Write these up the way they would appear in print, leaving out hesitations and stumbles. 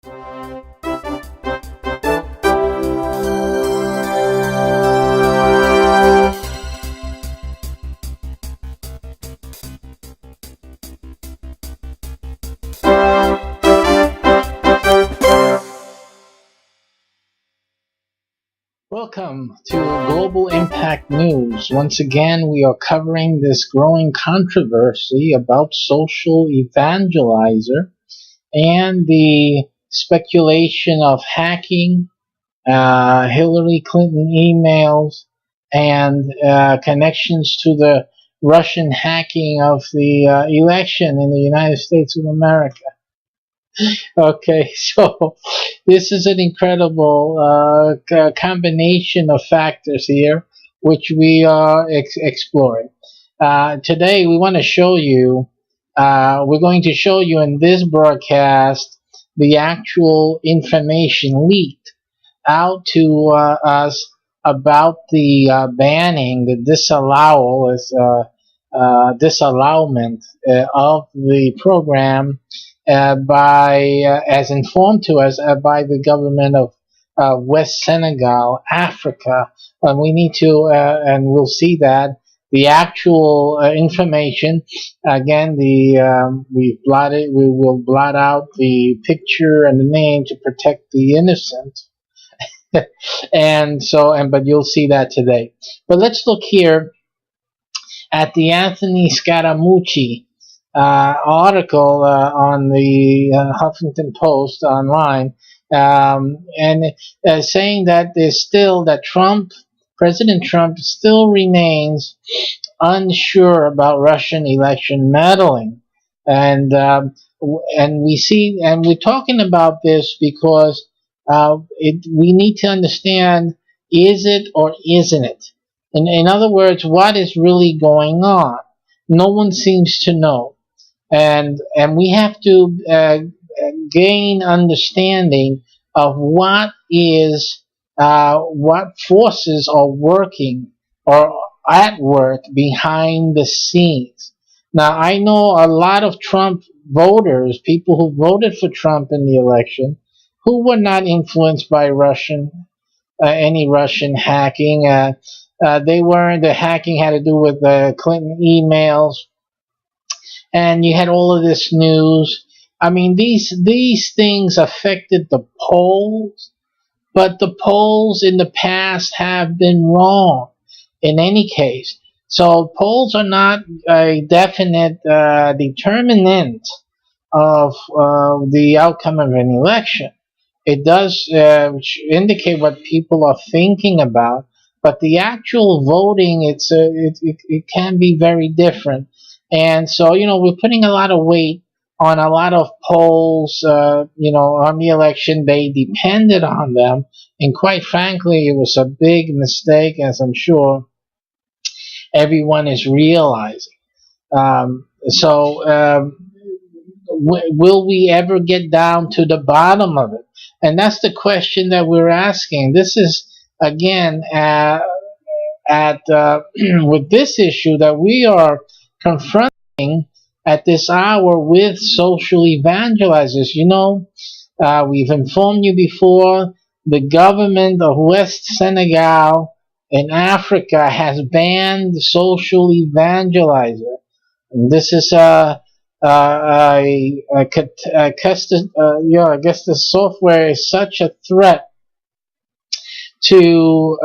Welcome to Global Impact News. Once again, we are covering this growing controversy about social evangelizer and the speculation of hacking, Hillary Clinton emails, and connections to the Russian hacking of the election in the United States of America. Okay, so this is an incredible combination of factors here, which we are exploring. Today, we want to show you, we're going to show you in this broadcast the actual information leaked out to us about the banning, the disallowment of the program as informed to us by the government of West Senegal, Africa. And we need to, and we'll see that the actual information. Again, we will blot out the picture and the name to protect the innocent. But you'll see that today. But let's look here at the Anthony Scaramucci article on the Huffington Post online, and saying that President Trump still remains unsure about Russian election meddling, and we're talking about this because we need to understand: is it or isn't it? In other words, what is really going on? No one seems to know. And we have to gain understanding of what forces are working or at work behind the scenes. Now, I know a lot of Trump voters, people who voted for Trump in the election, who were not influenced by any Russian hacking. They weren't. The hacking had to do with the Clinton emails. And you had all of this news. I mean, these things affected the polls, but the polls in the past have been wrong in any case. So polls are not a definite determinant of the outcome of an election. It does indicate what people are thinking about, but the actual voting, it can be very different. And so, we're putting a lot of weight on a lot of polls, on the election. They depended on them. And quite frankly, it was a big mistake, as I'm sure everyone is realizing. Will we ever get down to the bottom of it? And that's the question that we're asking. This is, again, with this issue that we are confronting at this hour with social evangelizers. We've informed you before, the government of West Senegal in Africa has banned social evangelizer. And this is I guess the software is such a threat to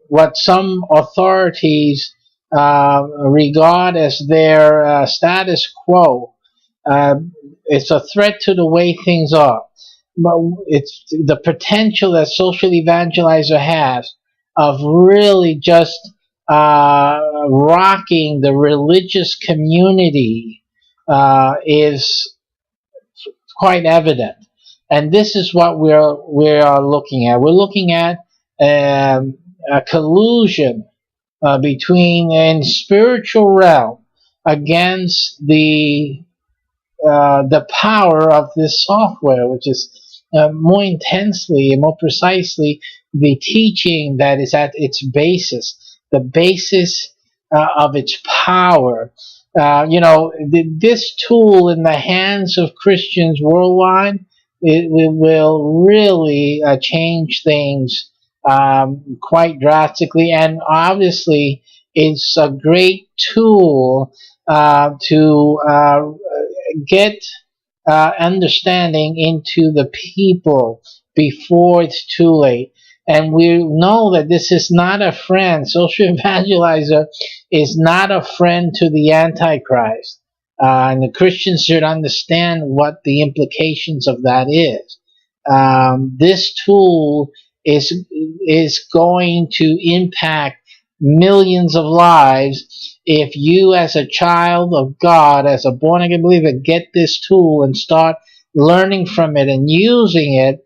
what some authorities regard as their status quo. It's a threat to the way things are. But it's the potential that social evangelizer has of really just rocking the religious community is quite evident. And this is what we are looking at. We're looking at a collusion between in spiritual realm against the power of this software, which is more intensely and more precisely the teaching that is at its basis, the basis of its power. This tool in the hands of Christians worldwide, it will really change things quite drastically, and obviously it's a great tool to get understanding into the people before it's too late. And we know that this is not a friend. Social evangelizer is not a friend to the Antichrist. And the Christians should understand what the implications of that is. This tool is going to impact millions of lives if you, as a child of God, as a born again believer, get this tool and start learning from it and using it.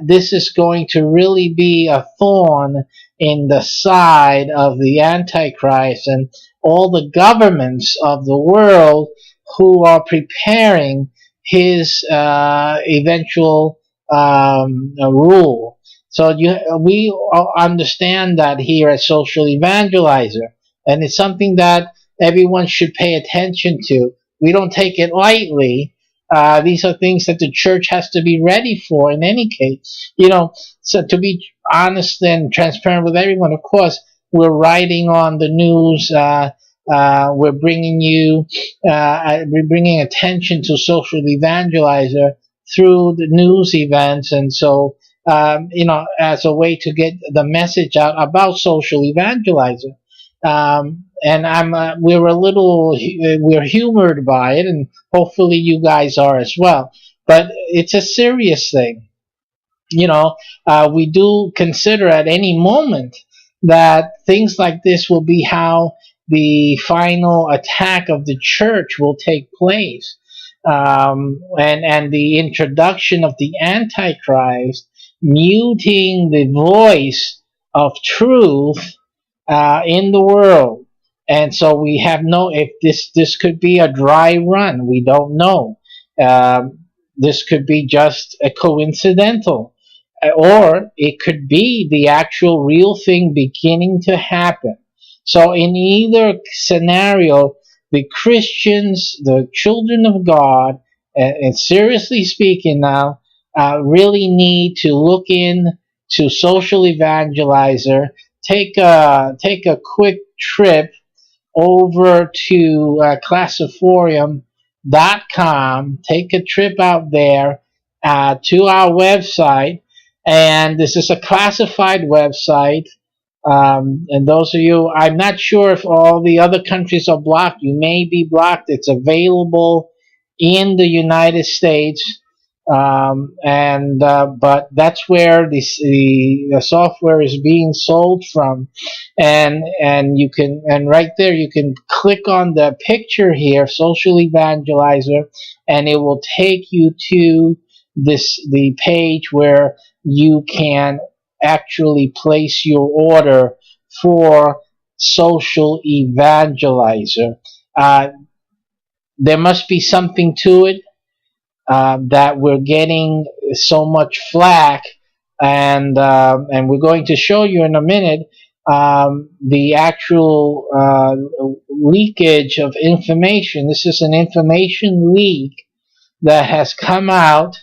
This is going to really be a thorn in the side of the Antichrist and all the governments of the world who are preparing his eventual rule. So we understand that here at Social Evangelizer, and it's something that everyone should pay attention to. We don't take it lightly. These are things that the church has to be ready for in any case. So to be honest and transparent with everyone, of course, we're writing on the news. We're bringing attention to Social Evangelizer through the news events, and so as a way to get the message out about Social Evangelizer. And we're humored by it, and hopefully you guys are as well. But it's a serious thing. We do consider at any moment that things like this will be how the final attack of the church will take place. And the introduction of the Antichrist, muting the voice of truth in the world. And so we have if this could be a dry run. We don't know. This could be just a coincidental, or it could be the actual real thing beginning to happen. So in either scenario, the Christians, the children of God, and seriously speaking now, really need to look in to Social Evangelizer. Take a quick trip over to classiforium.com. Take a trip out there to our website, and this is a classified website. And those of you, I'm not sure if all the other countries are blocked. You may be blocked. It's available in the United States. But that's where the software is being sold from, and you can, and right there you can click on the picture here, Social Evangelizer, and it will take you to the page where you can actually place your order for Social Evangelizer. There must be something to it. That we're getting so much flack, and we're going to show you in a minute the actual leakage of information. This is an information leak that has come out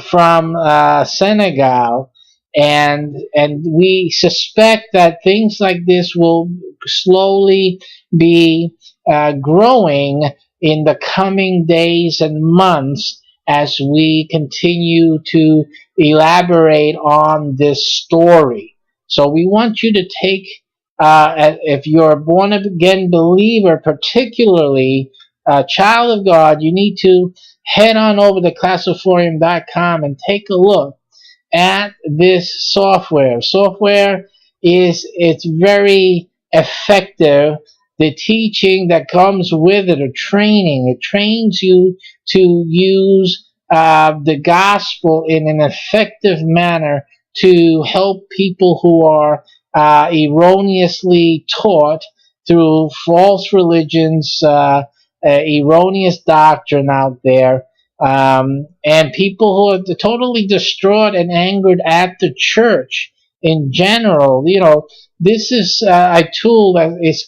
from Senegal, and we suspect that things like this will slowly be growing in the coming days and months as we continue to elaborate on this story. So we want you to take, if you're a born again believer, particularly a child of God, you need to head on over to classiforium.com and take a look at this software. It's very effective. The teaching that comes with it, or training, it trains you to use the gospel in an effective manner to help people who are erroneously taught through false religions, erroneous doctrine out there, and people who are totally distraught and angered at the church in general. This is a tool that is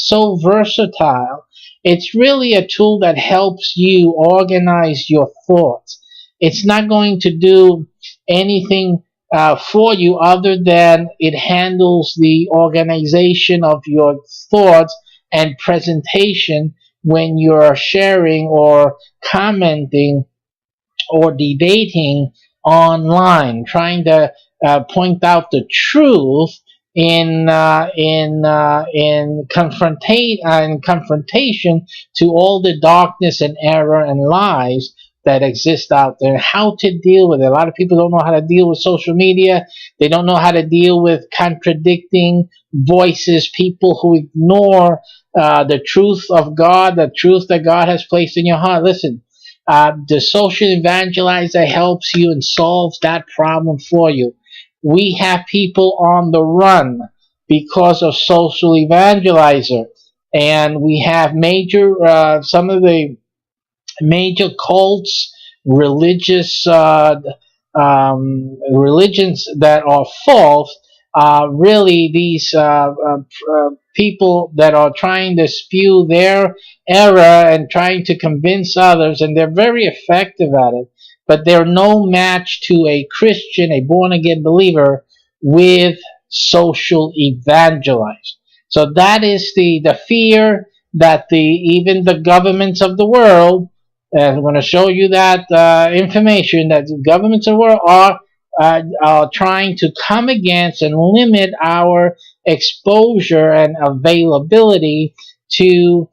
so versatile. It's really a tool that helps you organize your thoughts. it's not going to do anything for you other than it handles the organization of your thoughts and presentation when you're sharing or commenting or debating online, trying to point out the truth in confrontation to all the darkness and error and lies that exist out there. How to deal with it. A lot of people don't know how to deal with social media. They don't know how to deal with contradicting voices, people who ignore the truth of God, the truth that God has placed in your heart. Listen, the social evangelizer helps you and solves that problem for you. We have people on the run because of social evangelizer, and we have some of the major cults, religious religions that are false, really these people that are trying to spew their error and trying to convince others, and they're very effective at it, but they're no match to a Christian, a born-again believer with social evangelize. So that is the fear that even the governments of the world, I'm going to show you that information that the governments of the world are trying to come against and limit our exposure and availability to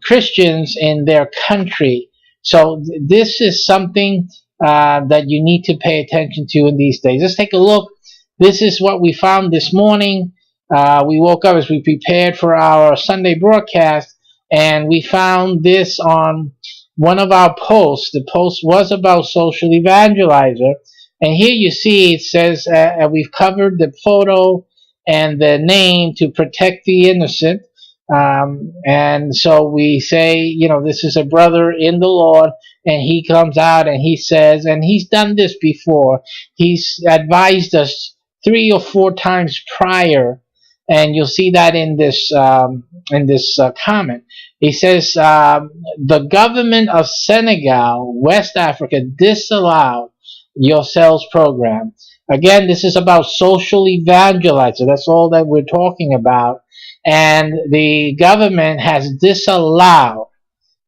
Christians in their country. So this is something that you need to pay attention to in these days. Let's take a look. This is what we found this morning. We woke up as we prepared for our Sunday broadcast, and we found this on one of our posts. The post was about social evangelizer, and here you see it says we've covered the photo and the name to protect the innocent. And so we say, this is a brother in the Lord, and he comes out and he says, and he's done this before. He's advised us 3 or 4 times prior, and you'll see that in this comment. He says the government of Senegal, West Africa, disallowed your sales program. Again, this is about social evangelizer. That's all that we're talking about. And the government has disallowed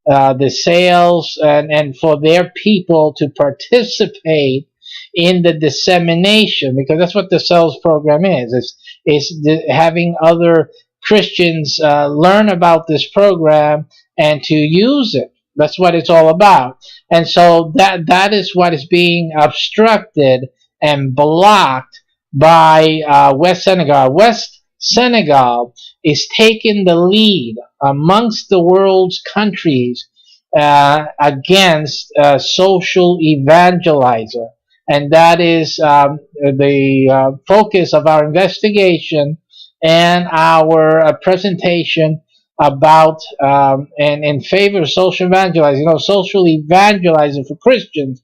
the sales and for their people to participate in the dissemination, because that's what the sales program is. It's having other Christians learn about this program and to use it. That's what it's all about. And so that is what is being obstructed and blocked by West Senegal. West Senegal is taking the lead amongst the world's countries against social evangelizer. And that is the focus of our investigation and our presentation about and in favor of social evangelizing. Social evangelizing for Christians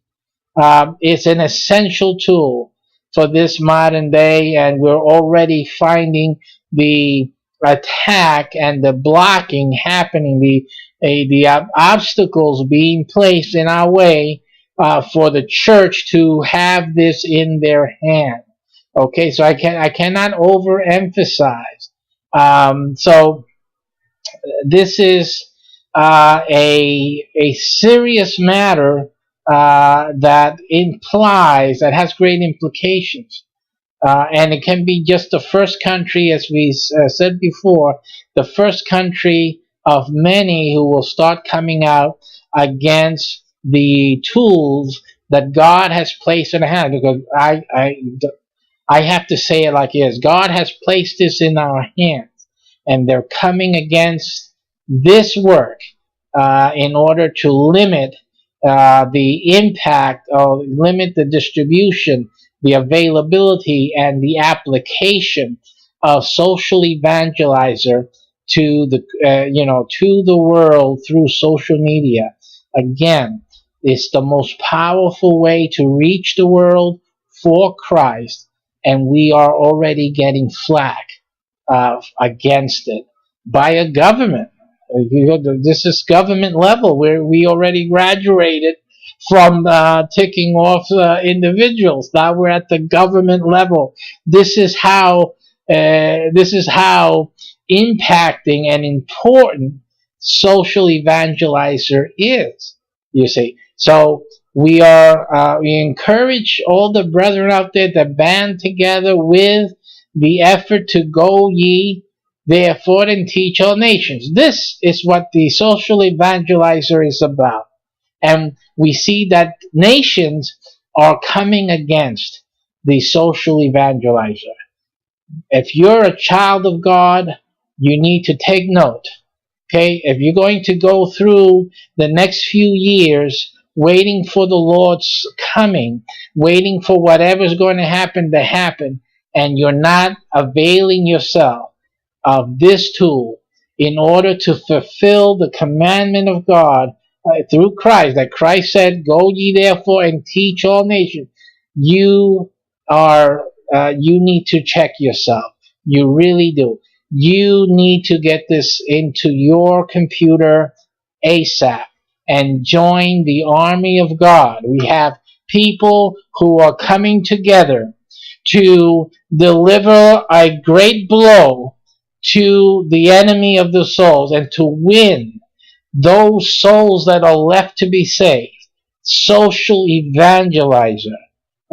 is an essential tool for this modern day, and we're already finding the attack and the blocking happening, the obstacles being placed in our way for the church to have this in their hand. Okay, so I cannot overemphasize. So this is a serious matter that has great implications. And it can be just the first country, as we said before, the first country of many who will start coming out against the tools that God has placed in our hand. Because I have to say it like it is. God has placed this in our hands, and they're coming against this work in order to limit the impact, or limit the distribution, the availability, and the application of social evangelizer to the world through social media. Again, it's the most powerful way to reach the world for Christ, and we are already getting flack against it by a government. This is government level where we already graduated from ticking off individuals. Now we're at the government level. This is how impacting and important social evangelizer is. You see, so we encourage all the brethren out there to band together with the effort to go ye therefore and teach all nations. This is what the social evangelizer is about. And we see that nations are coming against the social evangelizer. If you're a child of God, you need to take note. Okay, if you're going to go through the next few years waiting for the Lord's coming, waiting for whatever's going to happen, and you're not availing yourself of this tool in order to fulfill the commandment of God through Christ, that Christ said, "Go ye therefore and teach all nations," you you need to check yourself. You really do. You need to get this into your computer ASAP and join the army of God. We have people who are coming together to deliver a great blow to the enemy of the souls and to win those souls that are left to be saved. Social evangelizer.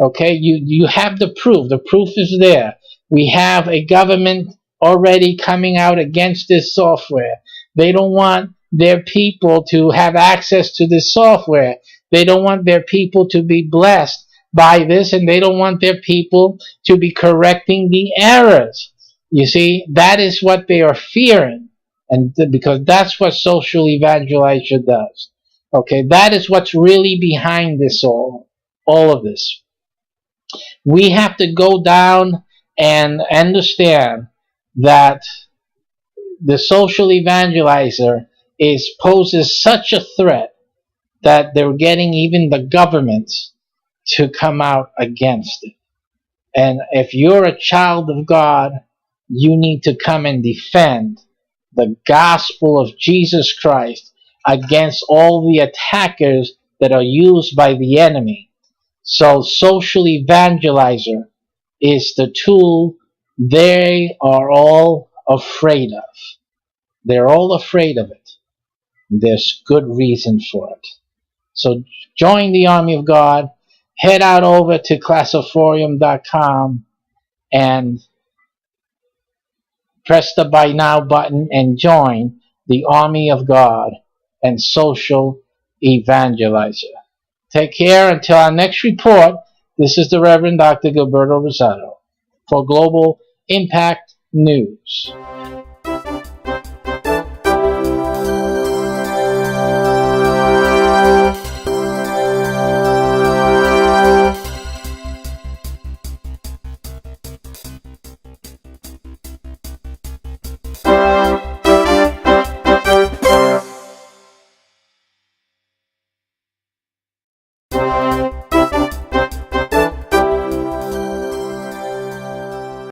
Okay, you have the proof. The proof is there. We have a government already coming out against this software. They don't want their people to have access to this software. They don't want their people to be blessed by this, and they don't want their people to be correcting the errors. You see, that is what they are fearing, and because that's what social evangelization does. Okay, that is what's really behind this all of this. We have to go down and understand that the social evangelizer poses such a threat that they're getting even the governments to come out against it. And if you're a child of God, you need to come and defend the gospel of Jesus Christ against all the attackers that are used by the enemy. So social evangelizer is the tool they are all afraid of. They're all afraid of it. There's good reason for it. So join the army of God. Head out over to classiforum.com and press the Buy Now button and join the army of God and social evangelizer. Take care until our next report. This is the Reverend Dr. Gilberto Rosado for Global Impact News.